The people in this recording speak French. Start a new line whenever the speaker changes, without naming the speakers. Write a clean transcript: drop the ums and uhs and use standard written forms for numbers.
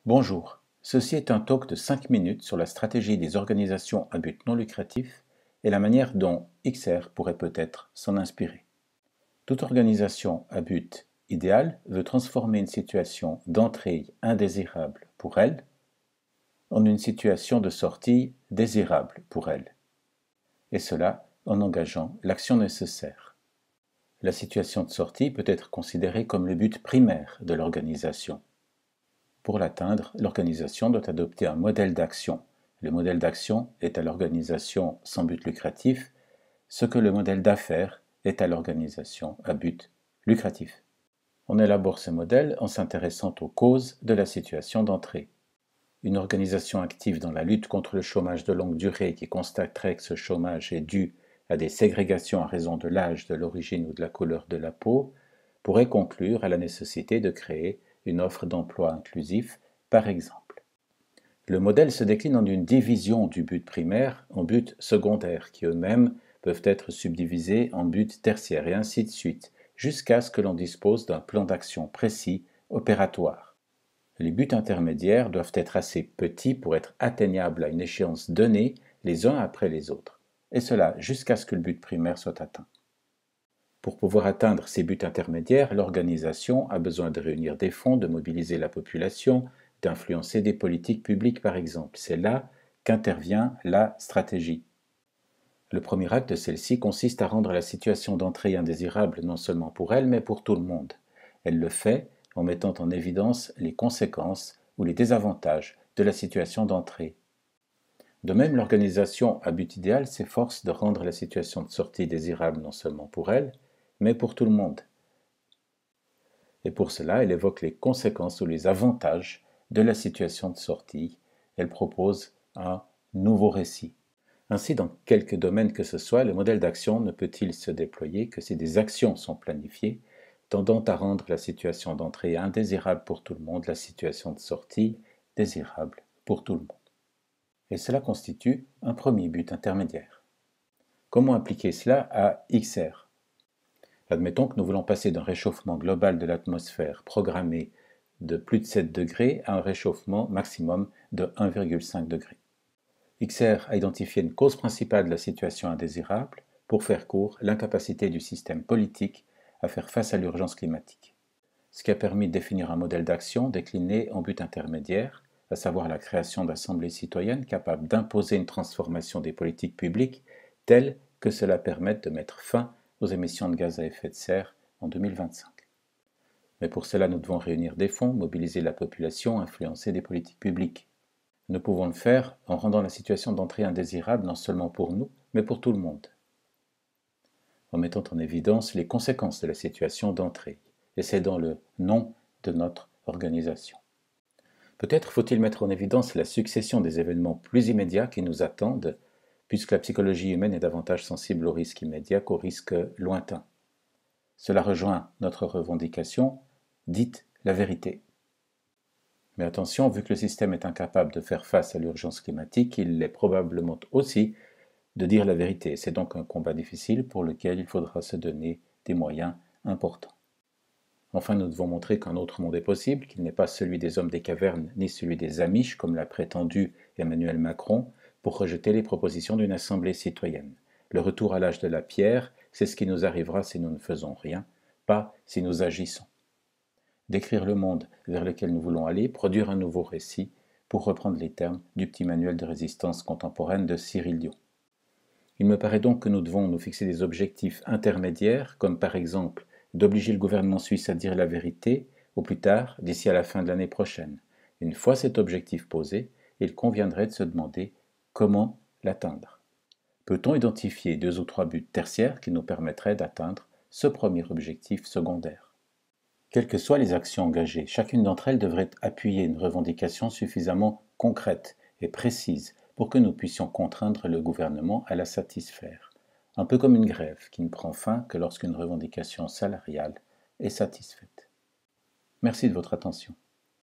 Bonjour, ceci est un talk de 5 minutes sur la stratégie des organisations à but non lucratif et la manière dont XR pourrait peut-être s'en inspirer. Toute organisation à but idéal veut transformer une situation d'entrée indésirable pour elle en une situation de sortie désirable pour elle, et cela en engageant l'action nécessaire. La situation de sortie peut être considérée comme le but primaire de l'organisation. Pour l'atteindre, l'organisation doit adopter un modèle d'action. Le modèle d'action est à l'organisation sans but lucratif, ce que le modèle d'affaires est à l'organisation à but lucratif. On élabore ce modèle en s'intéressant aux causes de la situation d'entrée. Une organisation active dans la lutte contre le chômage de longue durée qui constaterait que ce chômage est dû à des ségrégations à raison de l'âge, de l'origine ou de la couleur de la peau pourrait conclure à la nécessité de créer une offre d'emploi inclusif, par exemple. Le modèle se décline en une division du but primaire en buts secondaires, qui eux-mêmes peuvent être subdivisés en buts tertiaires, et ainsi de suite, jusqu'à ce que l'on dispose d'un plan d'action précis, opératoire. Les buts intermédiaires doivent être assez petits pour être atteignables à une échéance donnée, les uns après les autres, et cela jusqu'à ce que le but primaire soit atteint. Pour pouvoir atteindre ces buts intermédiaires, l'organisation a besoin de réunir des fonds, de mobiliser la population, d'influencer des politiques publiques par exemple. C'est là qu'intervient la stratégie. Le premier acte de celle-ci consiste à rendre la situation d'entrée indésirable non seulement pour elle, mais pour tout le monde. Elle le fait en mettant en évidence les conséquences ou les désavantages de la situation d'entrée. De même, l'organisation à but idéal s'efforce de rendre la situation de sortie désirable non seulement pour elle, mais pour tout le monde. Et pour cela, elle évoque les conséquences ou les avantages de la situation de sortie. Elle propose un nouveau récit. Ainsi, dans quelque domaine que ce soit, le modèle d'action ne peut-il se déployer que si des actions sont planifiées, tendant à rendre la situation d'entrée indésirable pour tout le monde, la situation de sortie désirable pour tout le monde. Et cela constitue un premier but intermédiaire. Comment appliquer cela à XR ? Admettons que nous voulons passer d'un réchauffement global de l'atmosphère programmé de plus de 7 degrés à un réchauffement maximum de 1,5 degré. XR a identifié une cause principale de la situation indésirable, pour faire court, l'incapacité du système politique à faire face à l'urgence climatique. Ce qui a permis de définir un modèle d'action décliné en but intermédiaire, à savoir la création d'assemblées citoyennes capables d'imposer une transformation des politiques publiques telle que cela permette de mettre fin aux émissions de gaz à effet de serre en 2025. Mais pour cela, nous devons réunir des fonds, mobiliser la population, influencer des politiques publiques. Nous pouvons le faire en rendant la situation d'entrée indésirable non seulement pour nous, mais pour tout le monde, en mettant en évidence les conséquences de la situation d'entrée, et c'est dans le nom de notre organisation. Peut-être faut-il mettre en évidence la succession des événements plus immédiats qui nous attendent, puisque la psychologie humaine est davantage sensible aux risques immédiats qu'aux risques lointains. Cela rejoint notre revendication, dites la vérité. Mais attention, vu que le système est incapable de faire face à l'urgence climatique, il l'est probablement aussi de dire la vérité. C'est donc un combat difficile pour lequel il faudra se donner des moyens importants. Enfin, nous devons montrer qu'un autre monde est possible, qu'il n'est pas celui des hommes des cavernes, ni celui des Amish, comme l'a prétendu Emmanuel Macron, pour rejeter les propositions d'une assemblée citoyenne. Le retour à l'âge de la pierre, c'est ce qui nous arrivera si nous ne faisons rien, pas si nous agissons. Décrire le monde vers lequel nous voulons aller, produire un nouveau récit, pour reprendre les termes du petit manuel de résistance contemporaine de Cyril Dion. Il me paraît donc que nous devons nous fixer des objectifs intermédiaires, comme par exemple d'obliger le gouvernement suisse à dire la vérité, au plus tard, d'ici à la fin de l'année prochaine. Une fois cet objectif posé, il conviendrait de se demander comment l'atteindre. Peut-on identifier 2 ou 3 buts tertiaires qui nous permettraient d'atteindre ce premier objectif secondaire ? Quelles que soient les actions engagées, chacune d'entre elles devrait appuyer une revendication suffisamment concrète et précise pour que nous puissions contraindre le gouvernement à la satisfaire. Un peu comme une grève qui ne prend fin que lorsqu'une revendication salariale est satisfaite. Merci de votre attention.